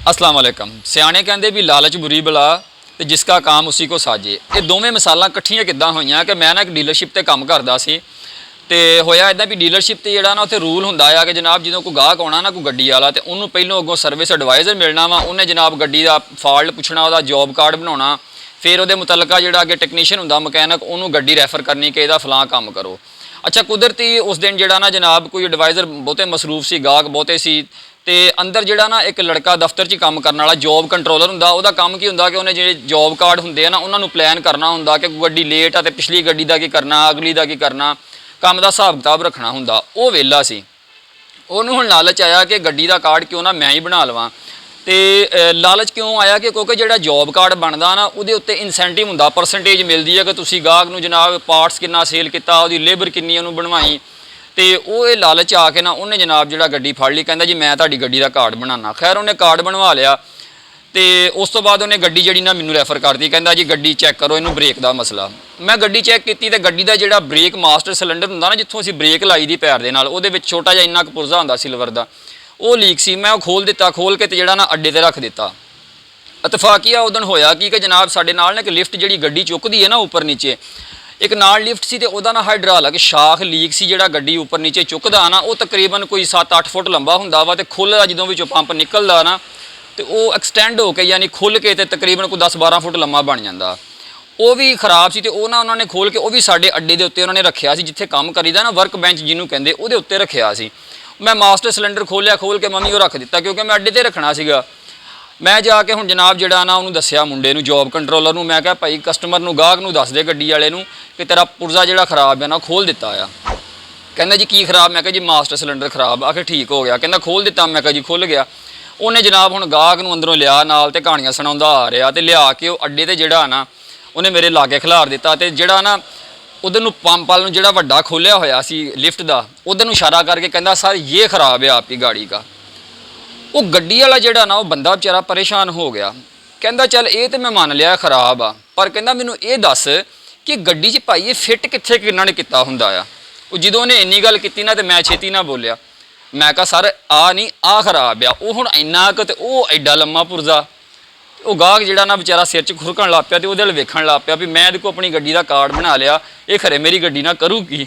अस्सलाम वालेकुम। सियाणे कहते भी लालच बुरी बला ते जिसका काम उसी को साजे। ये दोवें मिसालां इकट्ठियां किद्दां होईयां कि मैं ना एक डीलरशिप ते काम करदा सी ते होया इदां भी डीलरशिप ते जिहड़ा ना उत्थे रूल हुंदा आ कि जनाब जदों कोई गाहक आउणा ना कोई गड्डी वाला ते उहनूं पहिलों अगों सर्विस एडवाइज़र मिलना वा, उन्हें जनाब गड्डी दा फॉल्ट पुछना, उहदा जॉब कार्ड बनाउणा, फिर उहदे मुतलका जिहड़ा अगे टैक्नीशियन हुंदा मकैनिक उहनूं गड्डी रैफर करनी कि इहदा फलां काम करो। अच्छा कुदरती उस दिन जिहड़ा ना जनाब कोई एडवाइज़र बहुते मसरूफ सी, गाहक बहुते सी ते अंदर जिहड़ा ना एक लड़का दफ्तर 'च काम करने वाला जॉब कंट्रोलर हुंदा, उहदा काम की हुंदा कि उन्हें जिहड़े जॉब कार्ड हुंदे आ ना उन्हां नूं प्लान करना हुंदा कि गड्डी लेट आ ते पिछली गड्डी दा की करना, अगली दा की करना, काम दा हिसाब किताब रखना हुंदा। वो वेला सी, उहनूं हुण लालच आया कि गड्डी दा कार्ड क्यों ना मैं ही बना लवां ते लालच क्यों आया कि क्योंकि जिहड़ा जॉब कार्ड बनदा ना उहदे उत्ते इंसेंटिव हुंदा, परसेंटेज मिलदी है कि तुसीं गाहक नूं जनाब पार्ट्स किन्ना सेल कीता, उहदी लेबर किन्नी उहनूं बनवाई ते ਉਹ ਇਹ ਲਾਲਚ ਆ ਕੇ ਨਾ ਉਹਨੇ ਜਨਾਬ ਜਿਹੜਾ ਗੱਡੀ ਫੜ ਲਈ, ਕਹਿੰਦਾ ਜੀ ਮੈਂ ਤੁਹਾਡੀ ਗੱਡੀ ਦਾ ਕਾਰਡ ਬਣਾਉਣਾ। ਖੈਰ ਉਹਨੇ ਕਾਰਡ ਬਣਵਾ ਲਿਆ ਤੇ ਉਸ ਤੋਂ ਬਾਅਦ ਉਹਨੇ ਗੱਡੀ ਜਿਹੜੀ ਨਾ ਮੈਨੂੰ ਰੈਫਰ ਕਰਤੀ, ਕਹਿੰਦਾ ਜੀ ਗੱਡੀ ਚੈੱਕ ਕਰੋ, ਇਹਨੂੰ ਬ੍ਰੇਕ ਦਾ ਮਸਲਾ। ਮੈਂ ਗੱਡੀ ਚੈੱਕ ਕੀਤੀ ਤੇ ਗੱਡੀ ਦਾ ਜਿਹੜਾ ਬ੍ਰੇਕ ਮਾਸਟਰ ਸਿਲੰਡਰ ਹੁੰਦਾ ਨਾ ਜਿੱਥੋਂ ਅਸੀਂ ਬ੍ਰੇਕ ਲਾਈ ਦੀ ਪੈਰ ਦੇ ਨਾਲ, ਉਹਦੇ ਵਿੱਚ ਛੋਟਾ ਜਿਹਾ ਇੰਨਾ ਕੁ ਪੁਰਜ਼ਾ ਹੁੰਦਾ ਸਿਲਵਰ ਦਾ, ਉਹ ਲੀਕ ਸੀ। ਮੈਂ ਉਹ ਖੋਲ ਦਿੱਤਾ, ਖੋਲ ਕੇ ਤੇ ਜਿਹੜਾ ਨਾ ਅੱਡੇ ਤੇ ਰੱਖ ਦਿੱਤਾ। ਇਤਫਾਕੀਆ ਉਦਣ ਹੋਇਆ ਕਿ ਜਨਾਬ ਸਾਡੇ ਨਾਲ ਨਾ ਇੱਕ ਲਿਫਟ ਜਿਹੜੀ ਗੱਡੀ ਚੁੱਕਦੀ ਹੈ ਨਾ ਉੱਪਰ ਨੀਚੇ, एक नाल लिफ्ट सी ते उहदा ना हाइड्रालिक शाख लीक सी, जिहड़ा गड्डी उपर नीचे चुकदा ना वो तकरीबन कोई 7-8 फुट लंबा हुंदा वा ते खुलदा जदों विचों पंप निकलदा ना ते वो एक्सटेंड हो के यानी खुल के ते तकरीबन कोई 10-12 फुट लंबा बन जांदा। वो भी खराब सी ते वो ना उन्होंने खोल के वो भी साडे अड्डे दे उत्ते उन्होंने रखिया सी, जिथे काम करीदा ना वर्क बेंच जिन्हों कहंदे उहदे उत्ते रखिया सी। मैं मास्टर सिलेंडर खोलिया, खोल के मम्मी वो रख दिता क्योंकि मैं अड्डे ते रखना सीगा। मैं जाके हुण जनाब जिहड़ा ना उहनूं दस्सिया मुंडे नूं जॉब कंट्रोलर नूं, मैं कहा भाई कस्टमर नूं गाहक नूं दस दे गड्डी वाले नूं कि तेरा पुर्जा जिहड़ा खराब है ना खोल दिता आ। कहंदा जी की खराब? मैं कहा जी मास्टर सिलेंडर खराब। आखिर ठीक हो गया, कहंदा खोल दिता। मैं कहा जी खुल गया। उन्हें जनाब हुण गाहक नूं अंदरों लिया नाल ते कहानियां सुणाउंदा आ रिहा ते लिया के वो अड्डे ते जिहड़ा ना उन्हें मेरे लागे खिलार दिता ते जिहड़ा ना उधर नूं पंप वाल नूं जिहड़ा वड्डा खोलिया होया सी लिफ्ट दा उधर नूं इशारा करके कहंदा सर ये खराब है आपकी गाड़ी का। वो गड्डी वाला जिहड़ा ना वो बंदा बेचारा परेशान हो गया, कहंदा चल ये तो मैं मान लिया खराब आ, पर कहंदा मैनूं ये दस कि गड्डी 'च भाई ये फिट कित्थे किन्ना ने कीता हुंदा आ। वो जदों उहने इन्नी गल कीती ना ते मैं छेती ना बोलिया, मैं कहा सर आ नहीं आ खराब आ। वो हुण इन्ना क ते वो एडा लम्मा पुरजा, वो गाहक जिहड़ा ना बेचारा सिर च खुरकण लग पिया ते उहदे अल वेखण लग पिया भी मैं इहदे कोल अपनी गड्डी दा कार्ड बना लिया, ये खरे मेरी गड्डी ना करू की।